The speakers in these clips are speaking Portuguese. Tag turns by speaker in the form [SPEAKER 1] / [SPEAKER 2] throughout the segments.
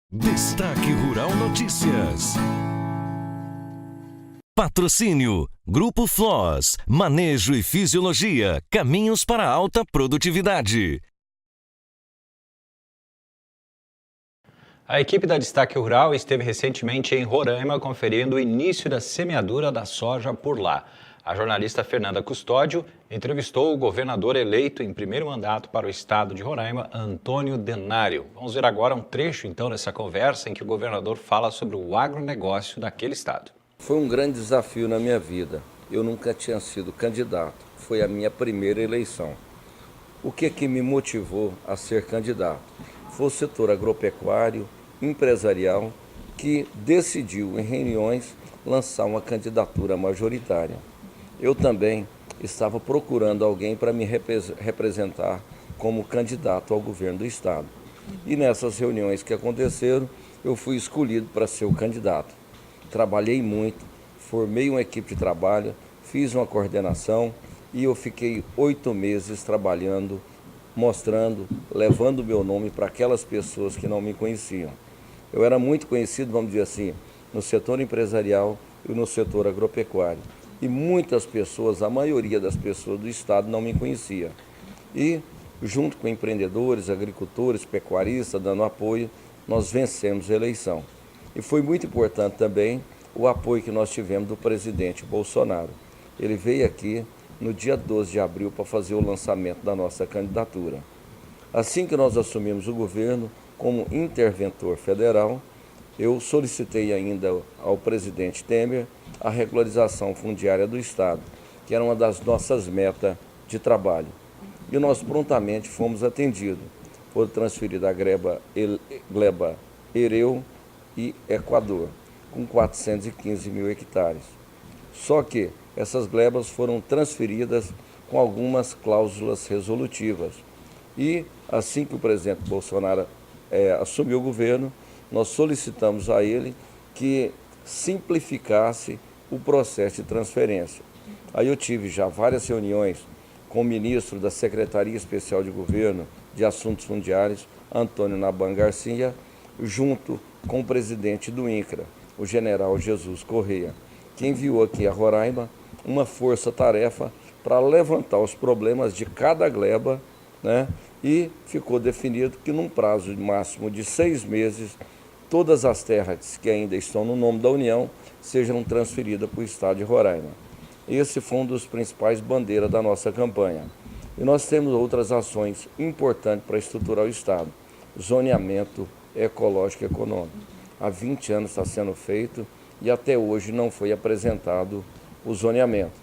[SPEAKER 1] Destaque Rural Notícias. Patrocínio Grupo Floss, Manejo e Fisiologia, caminhos para alta produtividade.
[SPEAKER 2] A equipe da Destaque Rural esteve recentemente em Roraima conferindo o início da semeadura da soja por lá. A jornalista Fernanda Custódio entrevistou o governador eleito em primeiro mandato para o estado de Roraima, Antônio Denário. Vamos ver agora um trecho então dessa conversa em que o governador fala sobre o agronegócio daquele estado.
[SPEAKER 3] Foi um grande desafio na minha vida. Eu nunca tinha sido candidato. Foi a minha primeira eleição. O que me motivou a ser candidato? Foi o setor agropecuário, empresarial, que decidiu em reuniões lançar uma candidatura majoritária. Eu também estava procurando alguém para me representar como candidato ao governo do estado. E nessas reuniões que aconteceram, eu fui escolhido para ser o candidato. Trabalhei muito, formei uma equipe de trabalho, fiz uma coordenação e eu fiquei 8 meses trabalhando, mostrando, levando o meu nome para aquelas pessoas que não me conheciam. Eu era muito conhecido, vamos dizer assim, no setor empresarial e no setor agropecuário. E muitas pessoas, a maioria das pessoas do estado não me conhecia. E, junto com empreendedores, agricultores, pecuaristas, dando apoio, nós vencemos a eleição. E foi muito importante também o apoio que nós tivemos do presidente Bolsonaro. Ele veio aqui no dia 12 de abril para fazer o lançamento da nossa candidatura. Assim que nós assumimos o governo, como interventor federal, eu solicitei ainda ao presidente Temer a regularização fundiária do estado, que era uma das nossas metas de trabalho. E nós prontamente fomos atendidos. Foi transferida a gleba Hereu e Equador, com 415 mil hectares. Só que essas glebas foram transferidas com algumas cláusulas resolutivas. E assim que o presidente Bolsonaro assumiu o governo, nós solicitamos a ele que simplificasse o processo de transferência. Aí eu tive já várias reuniões com o ministro da Secretaria Especial de Governo de Assuntos Fundiários, Antônio Naban Garcia, junto com o presidente do INCRA, o general Jesus Correia, que enviou aqui a Roraima uma força-tarefa para levantar os problemas de cada gleba, né? E ficou definido que num prazo máximo de 6 meses, todas as terras que ainda estão no nome da União sejam transferidas para o estado de Roraima. Esse foi um dos principais bandeiras da nossa campanha. E nós temos outras ações importantes para estruturar o estado. Zoneamento ecológico e econômico. Há 20 anos está sendo feito e até hoje não foi apresentado o zoneamento.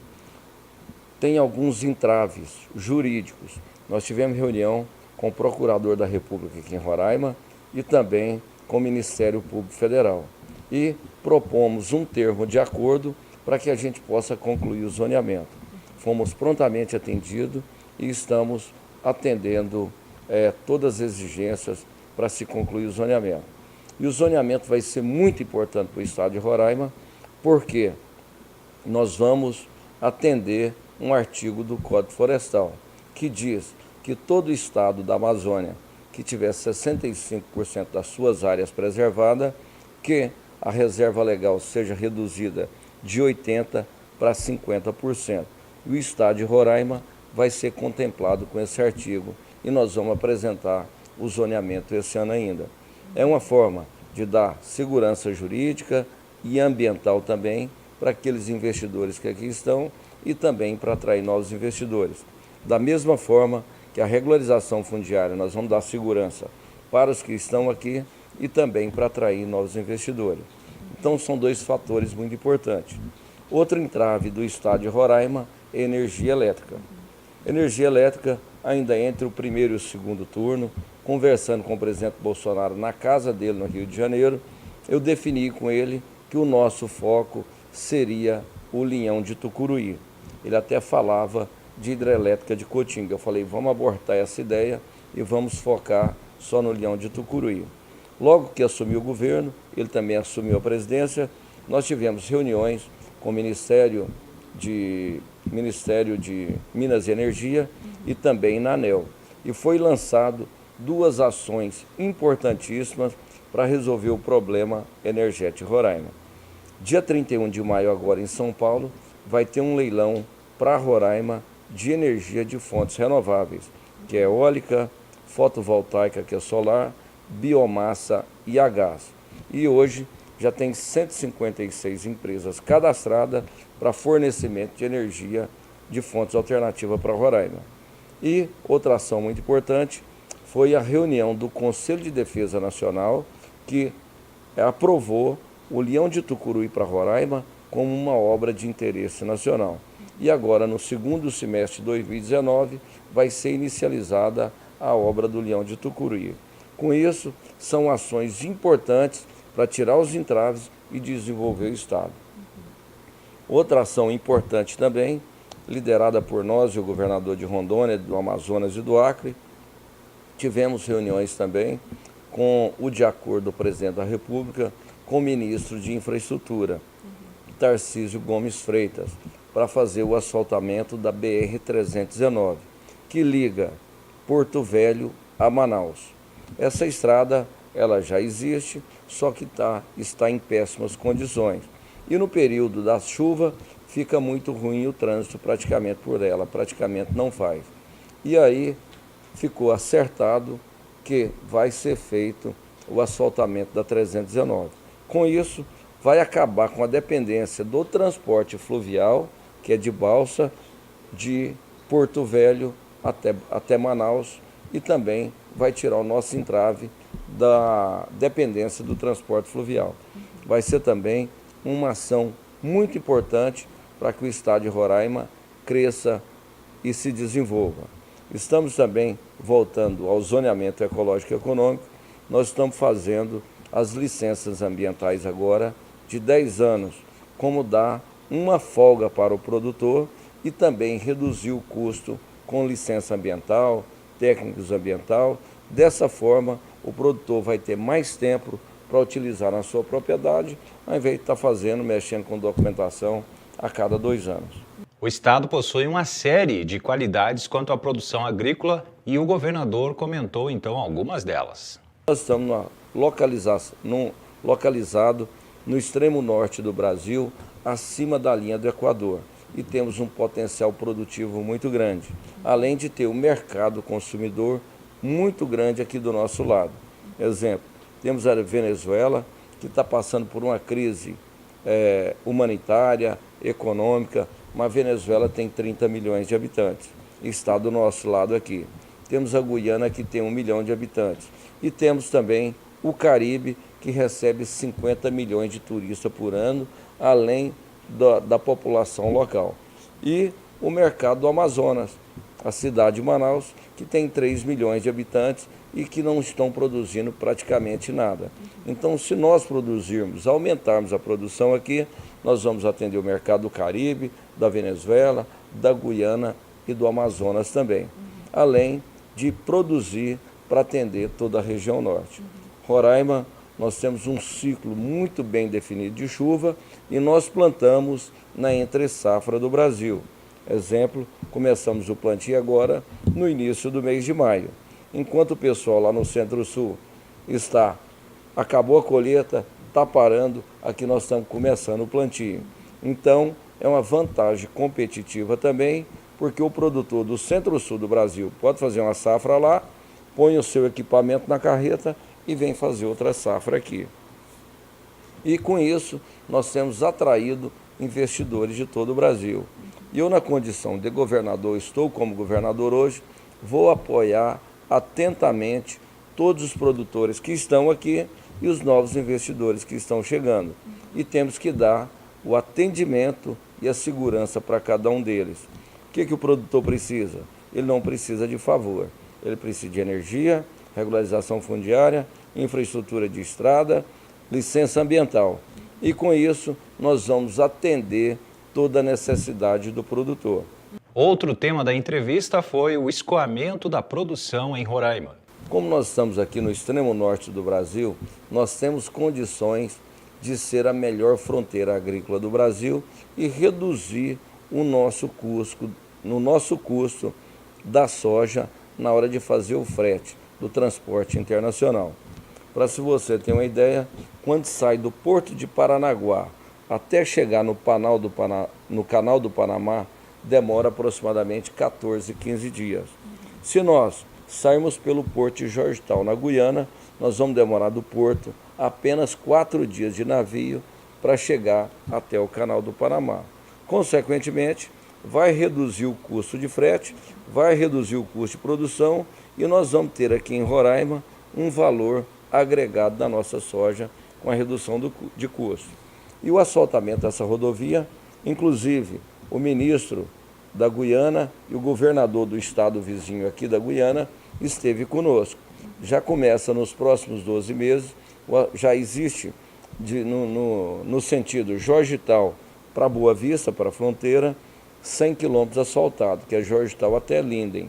[SPEAKER 3] Tem alguns entraves jurídicos. Nós tivemos reunião com o Procurador da República aqui em Roraima e também com o Ministério Público Federal. E propomos um termo de acordo para que a gente possa concluir o zoneamento. Fomos prontamente atendidos e estamos atendendo todas as exigências para se concluir o zoneamento. E o zoneamento vai ser muito importante para o estado de Roraima, porque nós vamos atender um artigo do Código Florestal, que diz que todo o estado da Amazônia que tiver 65% das suas áreas preservadas, que a reserva legal seja reduzida de 80% para 50%. E o estado de Roraima vai ser contemplado com esse artigo e nós vamos apresentar o zoneamento esse ano ainda. É uma forma de dar segurança jurídica e ambiental também para aqueles investidores que aqui estão e também para atrair novos investidores. Da mesma forma que a regularização fundiária, nós vamos dar segurança para os que estão aqui e também para atrair novos investidores. Então, são dois fatores muito importantes. Outro entrave do estado de Roraima é energia elétrica. Energia elétrica, ainda entre o primeiro e o segundo turno, conversando com o presidente Bolsonaro na casa dele no Rio de Janeiro, eu defini com ele que o nosso foco seria o Linhão de Tucuruí. Ele até falava de hidrelétrica de Cotinga. Eu falei, vamos abortar essa ideia e vamos focar só no Linhão de Tucuruí. Logo que assumiu o governo, ele também assumiu a presidência, nós tivemos reuniões com o Ministério de Minas e Energia e também na ANEEL. E foi lançado duas ações importantíssimas para resolver o problema energético de Roraima. Dia 31 de maio, agora em São Paulo, vai ter um leilão para Roraima de energia de fontes renováveis, que é eólica, fotovoltaica, que é solar, biomassa e a gás. E hoje já tem 156 empresas cadastradas para fornecimento de energia de fontes alternativas para Roraima. E outra ação muito importante foi a reunião do Conselho de Defesa Nacional, que aprovou o Leão de Tucuruí para Roraima como uma obra de interesse nacional. E agora, no segundo semestre de 2019, vai ser inicializada a obra do Leão de Tucuruí. Com isso, são ações importantes para tirar os entraves e desenvolver o Estado. Outra ação importante também, liderada por nós e o governador de Rondônia, do Amazonas e do Acre, tivemos reuniões também com o de acordo do presidente da República, com o ministro de Infraestrutura, Tarcísio Gomes Freitas, para fazer o asfaltamento da BR-319, que liga Porto Velho a Manaus. Essa estrada ela já existe, só que está em péssimas condições. E no período da chuva fica muito ruim o trânsito praticamente por ela, praticamente não faz. E aí ficou acertado que vai ser feito o asfaltamento da 319. Com isso, vai acabar com a dependência do transporte fluvial, que é de balsa, de Porto Velho até Manaus, e também vai tirar o nosso entrave da dependência do transporte fluvial. Vai ser também uma ação muito importante para que o estado de Roraima cresça e se desenvolva. Estamos também voltando ao zoneamento ecológico e econômico. Nós estamos fazendo as licenças ambientais agora de 10 anos, como dar uma folga para o produtor e também reduzir o custo com licença ambiental, técnicos ambiental. Dessa forma, o produtor vai ter mais tempo para utilizar na sua propriedade, ao invés de estar mexendo com documentação a cada 2 anos.
[SPEAKER 2] O estado possui uma série de qualidades quanto à produção agrícola e o governador comentou então algumas delas.
[SPEAKER 3] Nós estamos localizado no extremo norte do Brasil, acima da linha do Equador, e temos um potencial produtivo muito grande, além de ter um mercado consumidor muito grande aqui do nosso lado. Exemplo, temos a Venezuela, que está passando por uma crise humanitária, econômica, mas a Venezuela tem 30 milhões de habitantes, e está do nosso lado aqui. Temos a Guiana, que tem 1 milhão de habitantes, e temos também o Caribe, que recebe 50 milhões de turistas por ano, além da população local. E o mercado do Amazonas, a cidade de Manaus, que tem 3 milhões de habitantes e que não estão produzindo praticamente nada. Então, se nós produzirmos, aumentarmos a produção aqui, nós vamos atender o mercado do Caribe, da Venezuela, da Guiana e do Amazonas também, além de produzir para atender toda a região norte. Roraima, nós temos um ciclo muito bem definido de chuva e nós plantamos na entre-safra do Brasil. Exemplo, começamos o plantio agora no início do mês de maio. Enquanto o pessoal lá no Centro-Sul acabou a colheita, está parando, aqui nós estamos começando o plantio. Então, é uma vantagem competitiva também, porque o produtor do Centro-Sul do Brasil pode fazer uma safra lá, põe o seu equipamento na carreta e vem fazer outra safra aqui. E com isso, nós temos atraído investidores de todo o Brasil. E eu, na condição de governador, estou como governador hoje, vou apoiar atentamente todos os produtores que estão aqui e os novos investidores que estão chegando. E temos que dar o atendimento e a segurança para cada um deles. O que o produtor precisa? Ele não precisa de favor, ele precisa de energia, regularização fundiária, infraestrutura de estrada, licença ambiental. E com isso, nós vamos atender toda a necessidade do produtor.
[SPEAKER 2] Outro tema da entrevista foi o escoamento da produção em Roraima.
[SPEAKER 3] Como nós estamos aqui no extremo norte do Brasil, nós temos condições de ser a melhor fronteira agrícola do Brasil e reduzir o nosso custo da soja na hora de fazer o frete do transporte internacional. Para se você ter uma ideia, quando sai do Porto de Paranaguá até chegar no Canal do Panamá, demora aproximadamente 14, 15 dias. Se nós sairmos pelo Porto de Georgetown, na Guiana, nós vamos demorar do porto apenas 4 dias de navio para chegar até o Canal do Panamá. Consequentemente, vai reduzir o custo de frete, vai reduzir o custo de produção e nós vamos ter aqui em Roraima um valor agregado da nossa soja com a redução de custo. E o asfaltamento dessa rodovia, inclusive o ministro da Guiana e o governador do estado vizinho aqui da Guiana esteve conosco. Já começa nos próximos 12 meses, já existe no sentido Georgetown para Boa Vista, para a fronteira, 100 quilômetros asfaltados, que é Georgetown até Linden.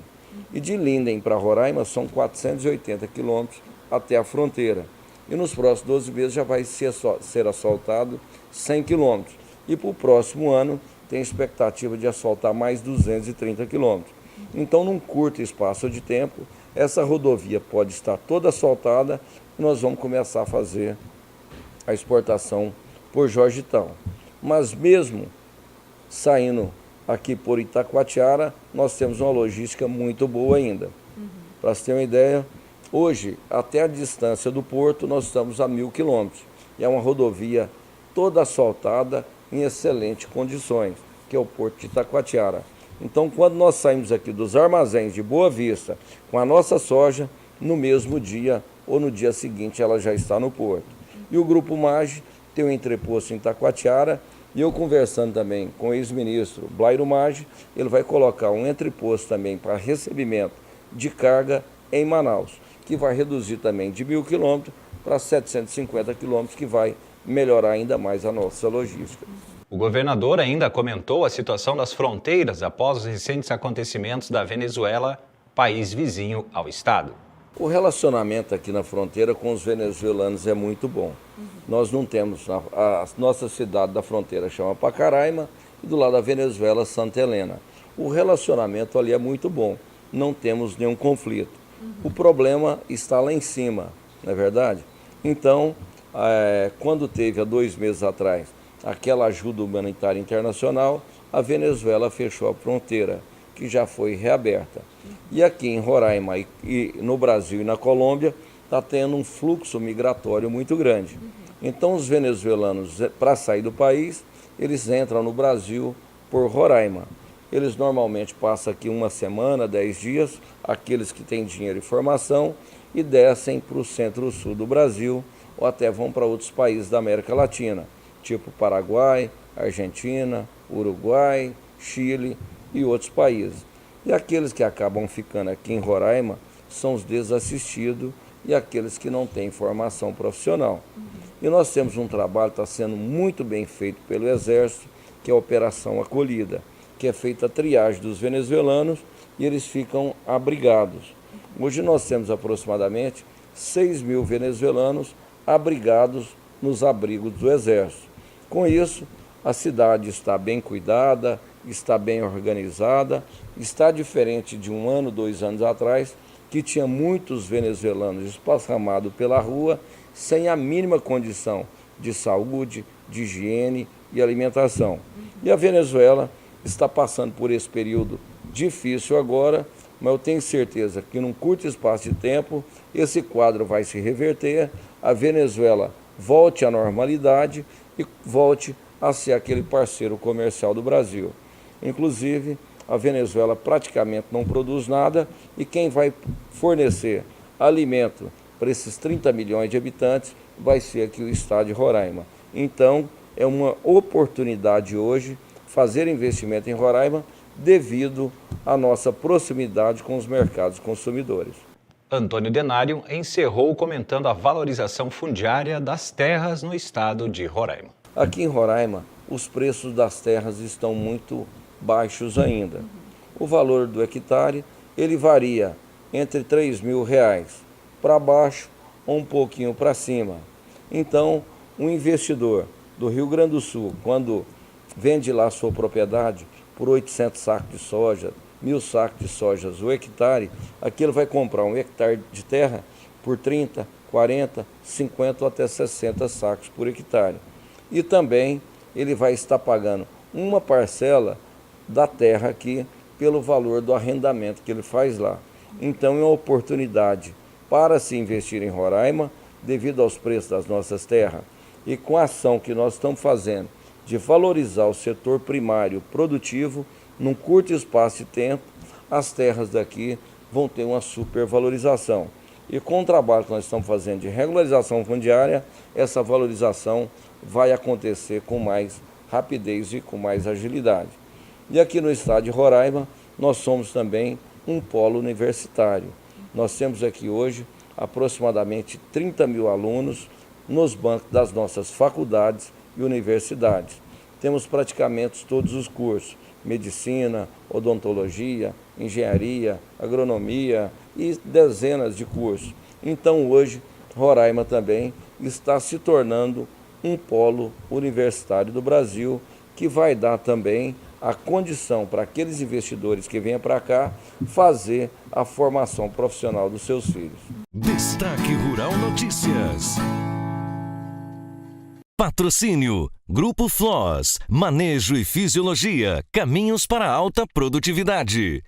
[SPEAKER 3] E de Linden para Roraima são 480 quilômetros até a fronteira. E nos próximos 12 meses já vai ser asfaltado 100 quilômetros. E para o próximo ano tem expectativa de asfaltar mais 230 quilômetros. Então, num curto espaço de tempo, essa rodovia pode estar toda asfaltada e nós vamos começar a fazer a exportação por Georgetown. Mas mesmo saindo aqui por Itacoatiara, nós temos uma logística muito boa ainda. Para você ter uma ideia, hoje, até a distância do porto, nós estamos a 1.000 quilômetros. E é uma rodovia toda asfaltada, em excelentes condições, que é o Porto de Itacoatiara. Então, quando nós saímos aqui dos armazéns de Boa Vista com a nossa soja, no mesmo dia ou no dia seguinte ela já está no porto. E o Grupo Maggi tem um entreposto em Itacoatiara, e eu conversando também com o ex-ministro Blairo Maggi, ele vai colocar um entreposto também para recebimento de carga em Manaus, que vai reduzir também de 1.000 quilômetros para 750 quilômetros, que vai melhorar ainda mais a nossa logística.
[SPEAKER 2] O governador ainda comentou a situação das fronteiras após os recentes acontecimentos da Venezuela, país vizinho ao estado.
[SPEAKER 3] O relacionamento aqui na fronteira com os venezuelanos é muito bom. Nós não temos, a nossa cidade da fronteira chama Pacaraima e do lado da Venezuela, Santa Helena. O relacionamento ali é muito bom, não temos nenhum conflito. O problema está lá em cima, não é verdade? Então, quando teve há 2 meses atrás aquela ajuda humanitária internacional, a Venezuela fechou a fronteira, que já foi reaberta. E aqui em Roraima e no Brasil e na Colômbia está tendo um fluxo migratório muito grande. Então os venezuelanos, para sair do país, eles entram no Brasil por Roraima. Eles normalmente passam aqui 1 semana, 10 dias, aqueles que têm dinheiro e formação, e descem para o centro-sul do Brasil, ou até vão para outros países da América Latina, tipo Paraguai, Argentina, Uruguai, Chile e outros países. E aqueles que acabam ficando aqui em Roraima são os desassistidos e aqueles que não têm formação profissional. E nós temos um trabalho que está sendo muito bem feito pelo Exército, que é a Operação Acolhida, que é feita a triagem dos venezuelanos e eles ficam abrigados. Hoje nós temos aproximadamente 6.000 venezuelanos abrigados nos abrigos do Exército. Com isso, a cidade está bem cuidada, está bem organizada, está diferente de 1 ano, 2 anos atrás, que tinha muitos venezuelanos esparramados pela rua, sem a mínima condição de saúde, de higiene e alimentação. E a Venezuela está passando por esse período difícil agora, mas eu tenho certeza que num curto espaço de tempo, esse quadro vai se reverter, a Venezuela volte à normalidade e volte a ser aquele parceiro comercial do Brasil. Inclusive, a Venezuela praticamente não produz nada e quem vai fornecer alimento para esses 30 milhões de habitantes vai ser aqui o estado de Roraima. Então, é uma oportunidade hoje fazer investimento em Roraima devido à nossa proximidade com os mercados consumidores.
[SPEAKER 2] Antônio Denário encerrou comentando a valorização fundiária das terras no estado de Roraima.
[SPEAKER 3] Aqui em Roraima, os preços das terras estão muito baixos ainda. O valor do hectare, ele varia entre R$3.000 para baixo ou um pouquinho para cima. Então, um investidor do Rio Grande do Sul, quando vende lá a sua propriedade por 800 sacos de soja, 1.000 sacos de soja o hectare, aqui ele vai comprar um hectare de terra por 30, 40, 50 ou até 60 sacos por hectare. E também ele vai estar pagando uma parcela da terra aqui pelo valor do arrendamento que ele faz lá. Então é uma oportunidade para se investir em Roraima, devido aos preços das nossas terras, e com a ação que nós estamos fazendo de valorizar o setor primário produtivo, num curto espaço de tempo, as terras daqui vão ter uma supervalorização. E com o trabalho que nós estamos fazendo de regularização fundiária, essa valorização vai acontecer com mais rapidez e com mais agilidade. E aqui no estado de Roraima, nós somos também um polo universitário. Nós temos aqui hoje aproximadamente 30 mil alunos nos bancos das nossas faculdades e universidades. Temos praticamente todos os cursos: medicina, odontologia, engenharia, agronomia e dezenas de cursos. Então hoje, Roraima também está se tornando um polo universitário do Brasil, que vai dar também a condição para aqueles investidores que venham para cá fazer a formação profissional dos seus filhos.
[SPEAKER 1] Destaque Rural Notícias. Patrocínio: Grupo Flos, Manejo e Fisiologia, caminhos para alta produtividade.